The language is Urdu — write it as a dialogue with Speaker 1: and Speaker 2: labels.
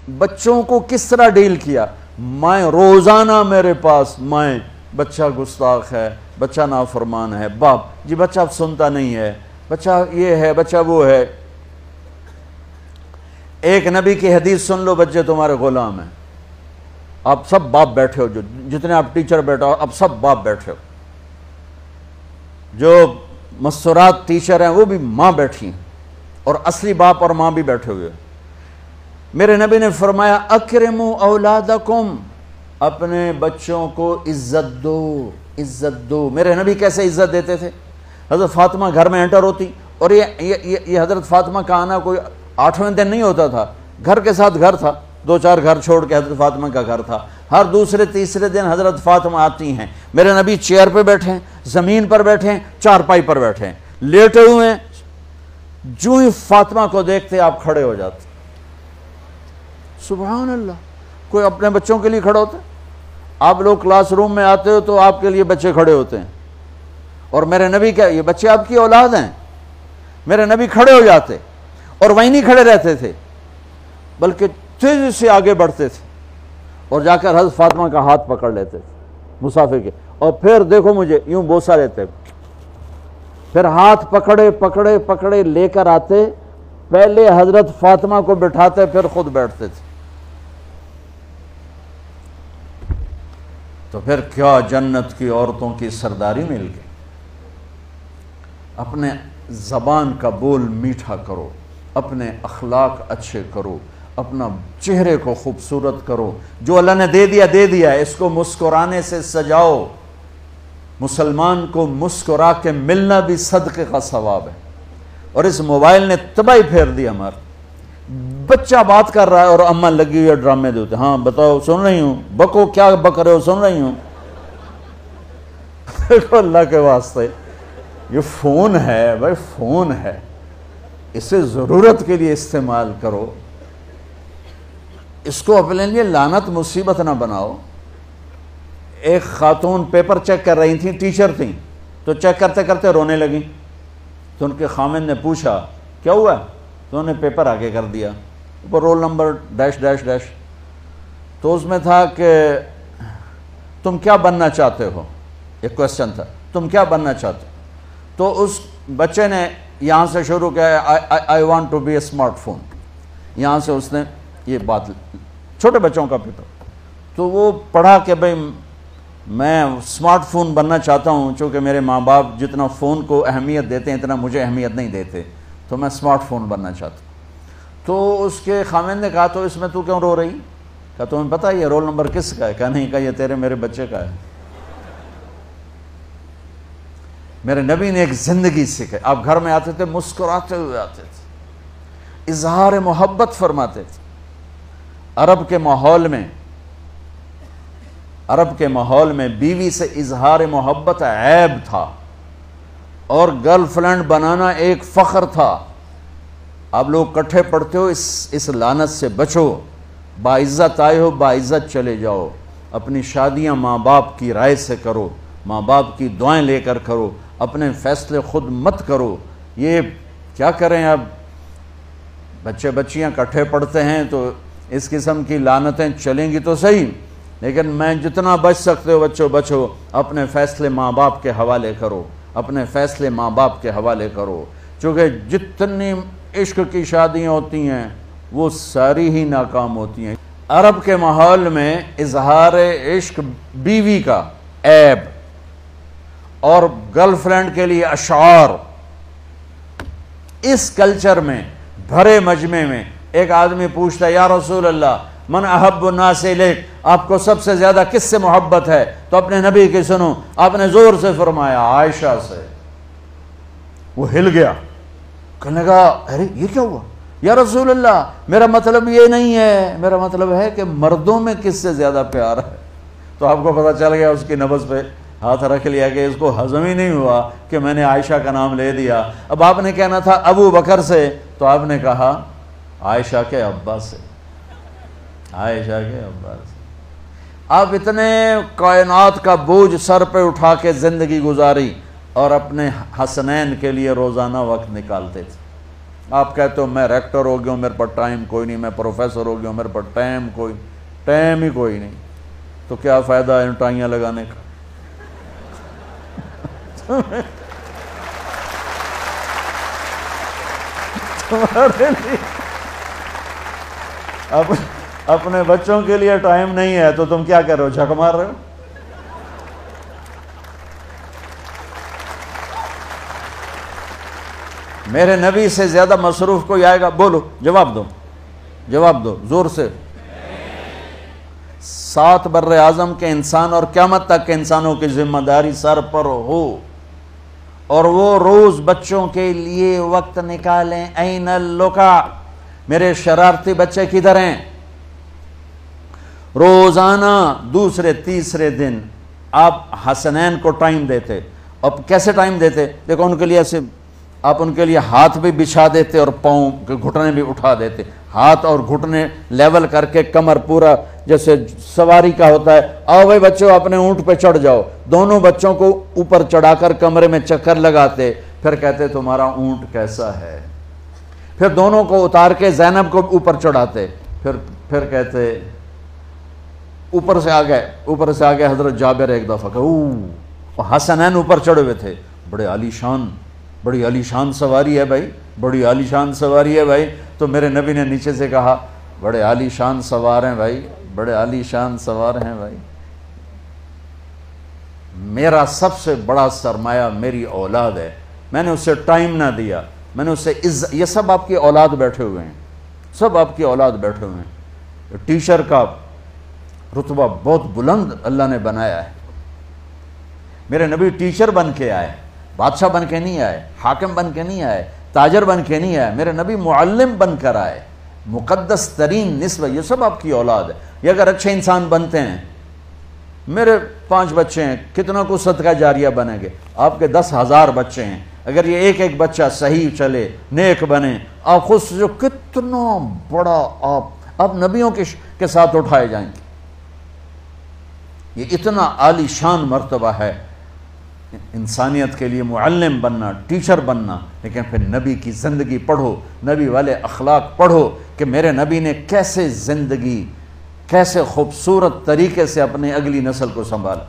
Speaker 1: بچوں کو کس طرح ڈیل کیا؟ مائیں روزانہ میرے پاس مائیں، بچہ گستاخ ہے، بچہ نافرمان ہے، باپ جی بچہ اب سنتا نہیں ہے، بچہ یہ ہے، بچہ وہ ہے۔ ایک نبی کی حدیث سن لو، بچے تمہارے غلام ہیں، آپ سب باپ بیٹھے ہو، جو جتنے آپ ٹیچر بیٹھا ہو اب سب باپ بیٹھے ہو، جو مستورات ٹیچر ہیں وہ بھی ماں بیٹھی ہیں، اور اصلی باپ اور ماں بھی بیٹھے ہوئے۔ میرے نبی نے فرمایا اکرموا اولادکم، اپنے بچوں کو عزت دو، عزت دو۔ میرے نبی کیسے عزت دیتے تھے؟ حضرت فاطمہ گھر میں انٹر ہوتی، اور یہ حضرت فاطمہ کا آنا کوئی 8ویں دن نہیں ہوتا تھا، گھر کے ساتھ گھر تھا، 2-4 گھر چھوڑ کے حضرت فاطمہ کا گھر تھا، ہر دوسرے تیسرے دن حضرت فاطمہ آتی ہیں، میرے نبی چیئر پہ بیٹھے ہیں، زمین پر بیٹھے ہیں، چارپائی پر بیٹھے ہیں، لیٹے ہوئے ہیں، جو ہی فاطمہ کو دیکھتے آپ کھڑے ہو جاتے۔ سبحان اللہ، کوئی اپنے بچوں کے لیے کھڑا ہوتا ہے؟ آپ لوگ کلاس روم میں آتے ہو تو آپ کے لیے بچے کھڑے ہوتے ہیں، اور میرے نبی کیا یہ بچے آپ کی اولاد ہیں؟ میرے نبی کھڑے ہو جاتے، اور وہیں نہیں کھڑے رہتے تھے بلکہ تیزی سے آگے بڑھتے تھے، اور جا کر حضرت فاطمہ کا ہاتھ پکڑ لیتے تھے مسافر کے، اور پھر دیکھو مجھے یوں بوسہ لیتے، پھر ہاتھ پکڑے پکڑے پکڑے لے کر آتے، پہلے حضرت فاطمہ کو بٹھاتے پھر خود بیٹھتے تھے۔ تو پھر کیا جنت کی عورتوں کی سرداری مل گئی۔ اپنے زبان کا بول میٹھا کرو، اپنے اخلاق اچھے کرو، اپنا چہرے کو خوبصورت کرو، جو اللہ نے دے دیا ہے، اس کو مسکرانے سے سجاؤ۔ مسلمان کو مسکرا کے ملنا بھی صدقے کا ثواب ہے، اور اس موبائل نے تباہی پھیر دی ہمارا۔ بچہ بات کر رہا ہے اور اماں لگی ہوئی ہے ڈرامے دیتے، ہاں بتاؤ سن رہی ہوں، بکو کیا بک رہے ہو، سن رہی ہوں۔ دیکھو اللہ کے واسطے، یہ فون ہے بھائی، فون ہے، اسے ضرورت کے لیے استعمال کرو، اس کو اپنے لیے لعنت مصیبت نہ بناؤ۔ ایک خاتون پیپر چیک کر رہی تھیں، ٹیچر تھیں، تو چیک کرتے کرتے رونے لگیں، تو ان کے خامند نے پوچھا کیا ہوا؟ تو انہوں نے پیپر آگے کر دیا، اوپر roll number dash dash dash, تو اس میں تھا کہ تم کیا بننا چاہتے ہو، ایک کویسچن تھا، تم کیا بننا چاہتے ہو؟ تو اس بچے نے یہاں سے شروع کیا، I want to be a smartphone, یہاں سے اس نے یہ بات، چھوٹے بچوں کا پیپر، تو وہ پڑھا کہ بھئی میں اسمارٹ فون بننا چاہتا ہوں، چونکہ میرے ماں باپ جتنا فون کو اہمیت دیتے ہیں اتنا مجھے اہمیت نہیں دیتے، تو میں اسمارٹ فون بننا چاہتا ہوں۔ تو اس کے خامند نے کہا تو اس میں تو کیوں رو رہی؟ کہا تمہیں پتہ یہ رول نمبر کس کا ہے؟ کہا نہیں، کہا یہ تیرے میرے بچے کا ہے۔ میرے نبی نے ایک زندگی سکھائی، آپ گھر میں آتے تھے مسکراتے ہوئے آتے تھے، اظہار محبت فرماتے تھے۔ عرب کے ماحول میں بیوی سے اظہار محبت عیب تھا، اور گرل فرینڈ بنانا ایک فخر تھا۔ آپ لوگ کٹھے پڑھتے ہو، اس لعنت سے بچو، باعزت آئے ہو باعزت چلے جاؤ، اپنی شادیاں ماں باپ کی رائے سے کرو، ماں باپ کی دعائیں لے کر کرو، اپنے فیصلے خود مت کرو۔ یہ کیا کریں، اب بچے بچیاں کٹھے پڑھتے ہیں تو اس قسم کی لعنتیں چلیں گی تو صحیح، لیکن میں جتنا بچ سکتے ہو بچو بچو، اپنے فیصلے ماں باپ کے حوالے کرو، اپنے فیصلے ماں باپ کے حوالے کرو، چونکہ جتنی عشق کی شادیاں ہوتی ہیں وہ ساری ہی ناکام ہوتی ہیں۔ عرب کے ماحول میں اظہار عشق بیوی کا عیب، اور گرل فرینڈ کے لیے اشعار، اس کلچر میں بھرے مجمع میں ایک آدمی پوچھتا ہے یا رسول اللہ من احب الناس الیک، آپ کو سب سے زیادہ کس سے محبت ہے؟ تو اپنے نبی کی سنو، آپ نے زور سے فرمایا عائشہ سے۔ وہ ہل گیا، کہنے لگا ارے یہ کیا ہوا یا رسول اللہ، میرا مطلب یہ نہیں ہے، میرا مطلب ہے کہ مردوں میں کس سے زیادہ پیار ہے۔ تو آپ کو پتہ چل گیا، اس کی نبض پہ ہاتھ رکھ لیا کہ اس کو ہضم ہی نہیں ہوا کہ میں نے عائشہ کا نام لے دیا۔ اب آپ نے کہنا تھا ابو بکر سے، تو آپ نے کہا عائشہ کے ابا سے، عائشہ کے ابا سے۔ آپ اتنے کائنات کا بوجھ سر پہ اٹھا کے زندگی گزاری، اور اپنے حسنین کے لیے روزانہ وقت نکالتے تھے۔ آپ کہتے ہو میں ریکٹر ہو گیا ہوں، میرے پاس ٹائم کوئی نہیں، میں پروفیسر ہو گیا ہوں، میرے پاس ٹائم ہی کوئی نہیں، تو کیا فائدہ ہے ٹائیاں لگانے کا؟ اپنے بچوں کے لیے ٹائم نہیں ہے تو تم کیا کر رہے ہو، جھک مار رہے ہو؟ میرے نبی سے زیادہ مصروف کوئی آئے گا؟ بولو، جواب دو زور سے۔ 7 بر اعظم کے انسان اور قیامت تک کے انسانوں کی ذمہ داری سر پر ہو، اور وہ روز بچوں کے لیے وقت نکالیں۔ این اللقا، میرے شرارتی بچے کدھر ہیں؟ روزانہ دوسرے تیسرے دن آپ حسنین کو ٹائم دیتے۔ اب کیسے ٹائم دیتے؟ دیکھو ان کے لیے ایسے آپ ان کے لیے ہاتھ بھی بچھا دیتے اور پاؤں کے گھٹنے بھی اٹھا دیتے، ہاتھ اور گھٹنے لیول کر کے، کمر پورا جیسے سواری کا ہوتا ہے۔ آؤ بھائی بچوں اپنے اونٹ پہ چڑھ جاؤ، دونوں بچوں کو اوپر چڑھا کر کمرے میں چکر لگاتے، پھر کہتے تمہارا اونٹ کیسا ہے؟ پھر دونوں کو اتار کے زینب کو اوپر چڑھاتے، پھر کہتے اوپر سے آگے حضرت جابر ایک دفعہ کہ حسنین اوپر چڑھے ہوئے تھے، بڑی عالی شان سواری ہے بھائی، بڑی عالی شان سواری ہے بھائی۔ تو میرے نبی نے نیچے سے کہا بڑے عالی شان سوار ہیں بھائی، بڑے عالی شان سوار ہیں بھائی، میرا سب سے بڑا سرمایہ میری اولاد ہے، میں نے اسے ٹائم نہ دیا، میں نے اسے یہ سب آپ کی اولاد بیٹھے ہوئے ہیں، سب آپ کی اولاد بیٹھے ہوئے ہیں۔ ٹیچر کا رتبہ بہت بلند اللہ نے بنایا ہے۔ میرے نبی ٹیچر بن کے آئے، بادشاہ بن کے نہیں آئے، حاکم بن کے نہیں آئے، تاجر بن کے نہیں آئے، میرے نبی معلم بن کر آئے، مقدس ترین نسبت۔ یہ سب آپ کی اولاد ہے، یہ اگر اچھے انسان بنتے ہیں، میرے 5 بچے ہیں، کتنا کو صدقہ جاریہ بنیں گے؟ آپ کے 10,000 بچے ہیں، اگر یہ ایک بچہ صحیح چلے، نیک بنے، آپ خود سے کتنا بڑا آپ نبیوں کے ساتھ اٹھائے جائیں گے۔ یہ اتنا عالی شان مرتبہ ہے انسانیت کے لیے، معلم بننا، ٹیچر بننا۔ لیکن پھر نبی کی زندگی پڑھو، نبی والے اخلاق پڑھو کہ میرے نبی نے کیسے زندگی، کیسے خوبصورت طریقے سے اپنی اگلی نسل کو سنبھالا۔